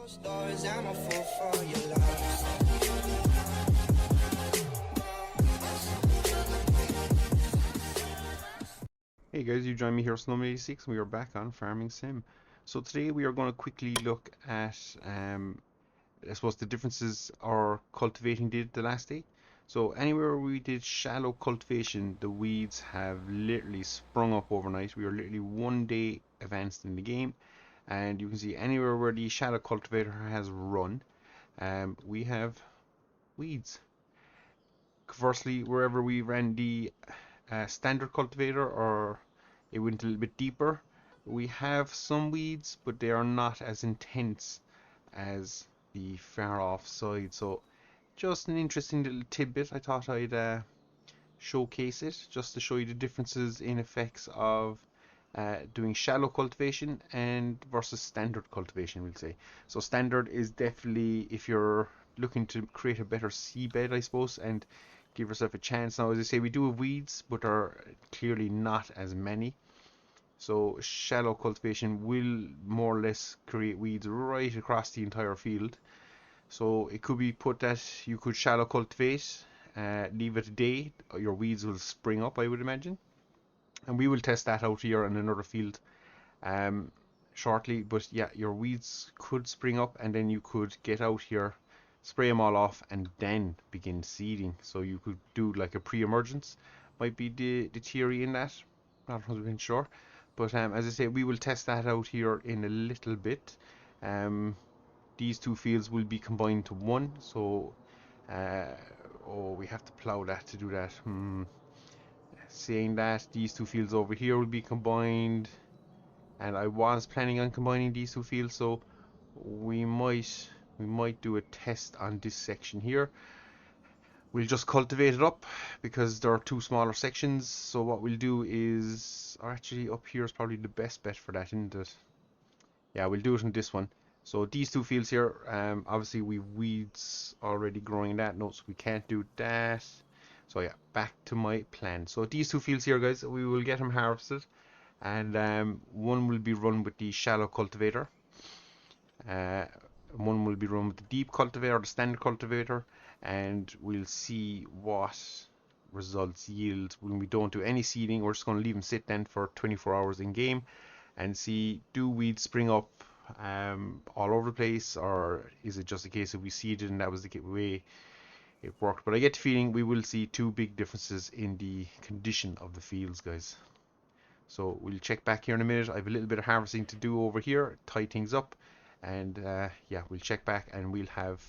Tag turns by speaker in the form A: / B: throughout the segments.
A: Stars, I'm a fool for your love.
B: Hey guys, you join me here, Snowman86, and we are back on Farming Sim. So today we are going to quickly look at, I suppose, the differences our cultivating did the last day. So anywhere we did shallow cultivation, the weeds have literally sprung up overnight. We are literally one day advanced in the game, and you can see anywhere where the shallow cultivator has run, we have weeds. Conversely, wherever we ran the standard cultivator, or it went a little bit deeper, we have some weeds, but they are not as intense as the far off side. So just an interesting little tidbit. I thought I'd showcase it just to show you the differences in effects of doing shallow cultivation and versus standard cultivation, we'll say. So standard is definitely if you're looking to create a better seabed, I suppose, and give yourself a chance. Now, as I say, we do have weeds, but are clearly not as many. So shallow cultivation will more or less create weeds right across the entire field. So it could be put that you could shallow cultivate, leave it a day, your weeds will spring up, I would imagine. And we will test that out here in another field um, shortly. But yeah, your weeds could spring up, and then you could get out here, spray them all off, and then begin seeding. So you could do like a pre-emergence, might be the theory in that. Not 100% sure. But as I say, we will test that out here in a little bit. Um, these two fields will be combined to one. So, oh, we have to plow that to do that. Saying that, these two fields over here will be combined, and I was planning on combining these two fields, so we might do a test on this section here. We'll just cultivate it up because there are two smaller sections. So what we'll do is, or actually up here is probably the best bet for that, isn't it? Yeah, we'll do it in this one. So these two fields here, obviously we've weeds already growing in that. No, so we can't do that. So yeah, back to my plan. So these two fields here, guys, we will get them harvested, and one will be run with the shallow cultivator. Uh, One will be run with the deep cultivator, the standard cultivator, and we'll see what results yield when we don't do any seeding. We're just going to leave them sit then for 24 hours in game and see, do weeds spring up all over the place, or is it just a case of we seeded and that was the way it worked. But I get the feeling we will see two big differences in the condition of the fields, guys. So we'll check back here in a minute. I have a little bit of harvesting to do over here, tie things up, and yeah, we'll check back and we'll have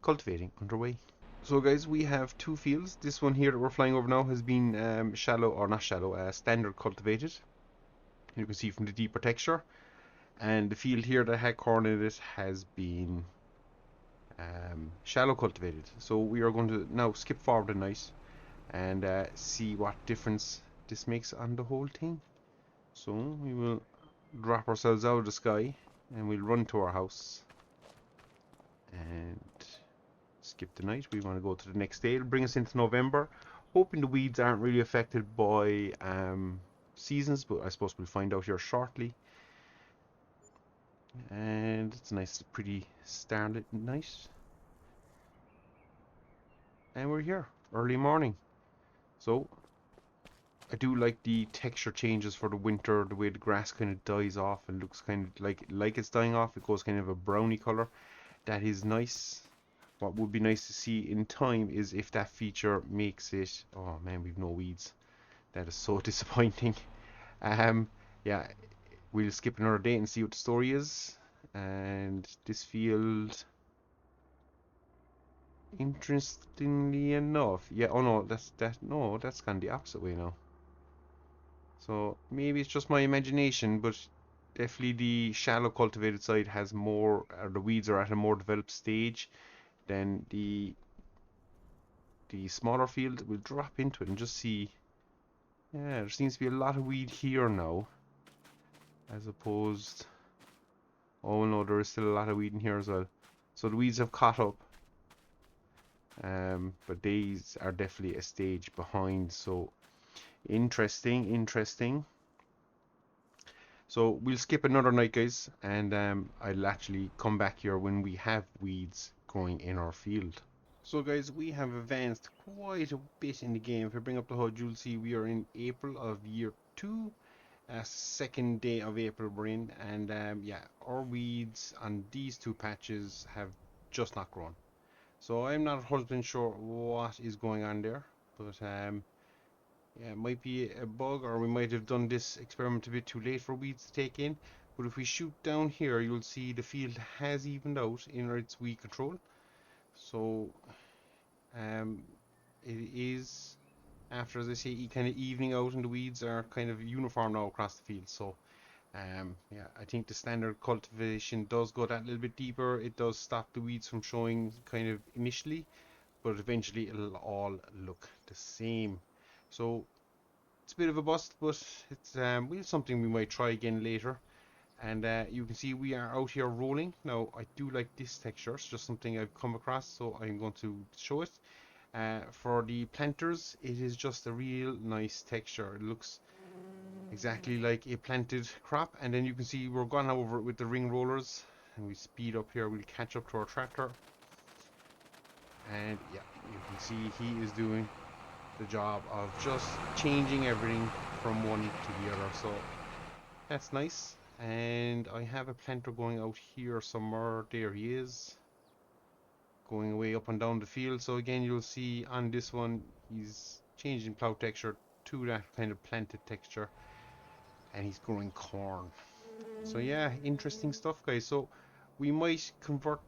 B: cultivating underway. So guys, we have two fields. This one here that we're flying over now has been shallow, or not shallow, standard cultivated. You can see from the deeper texture. And the field here that had corn in it has been shallow cultivated. So we are going to now skip forward a night and see what difference this makes on the whole thing. So we will drop ourselves out of the sky and we'll run to our house and skip the night. We want to go to the next day. It'll bring us into November, hoping the weeds aren't really affected by seasons, but I suppose we'll find out here shortly. And it's a nice pretty starlit night, and we're here early morning. So I do like the texture changes for the winter, the way the grass kind of dies off and looks kind of like it's dying off. It goes kind of a browny color. That is nice. What would be nice to see in time is if that feature makes it. Oh man, we've no weeds. That is so disappointing. Um, yeah, we'll skip another day and see what the story is. And this field, interestingly enough, yeah. Oh no, no, that's gone the opposite way now. So maybe it's just my imagination, but definitely the shallow cultivated side has more, or the weeds are at a more developed stage than the smaller field. We'll drop into it and just see. Yeah, there seems to be a lot of weed here now, as opposed. Oh no, there is still a lot of weed in here as well. So the weeds have caught up, but these are definitely a stage behind. So interesting, interesting. So we'll skip another night, guys, and I'll actually come back here when we have weeds growing in our field. So guys, we have advanced quite a bit in the game. If I bring up the HUD, you'll see we are in April of year 2. Second day of April we're in, and yeah, our weeds on these two patches have just not grown. So I'm not 100% sure what is going on there, but yeah, it might be a bug, or we might have done this experiment a bit too late for weeds to take in. But if we shoot down here, you'll see the field has evened out in its weed control. So um, it is after, as I say, kind of evening out, and the weeds are kind of uniform now across the field. So yeah, I think the standard cultivation does go that little bit deeper. It does stop the weeds from showing kind of initially, but eventually it'll all look the same. So it's a bit of a bust, but it's something we might try again later. And you can see we are out here rolling. Now I do like this texture. It's just something I've come across, so I'm going to show it. For the planters, it is just a real nice texture. It looks exactly like a planted crop, and then you can see we're gone over it with the ring rollers, and we speed up here. We'll catch up to our tractor, and yeah, you can see he is doing the job of just changing everything from one to the other. So that's nice. And I have a planter going out here somewhere. There he is, going away up and down the field. So again, you'll see on this one he's changing plow texture to that kind of planted texture, and he's growing corn. So yeah, interesting stuff, guys. So we might convert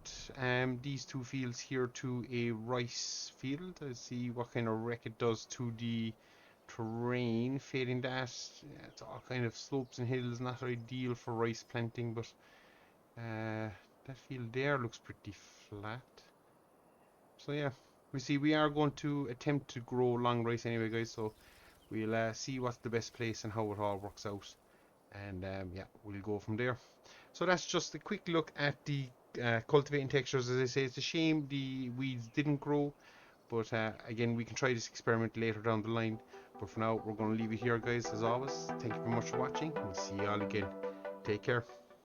B: these two fields here to a rice field. Let's see what kind of wreck it does to the terrain. Failing that, yeah, it's all kind of slopes and hills, not ideal for rice planting, but that field there looks pretty flat. So yeah, we see we are going to attempt to grow long rice anyway, guys. So we'll see what's the best place and how it all works out, and yeah, we'll go from there. So that's just a quick look at the cultivating textures. As I say, it's a shame the weeds didn't grow, but again, we can try this experiment later down the line. But for now, we're going to leave it here, guys. As always, thank you very much for watching, and see you all again. Take care.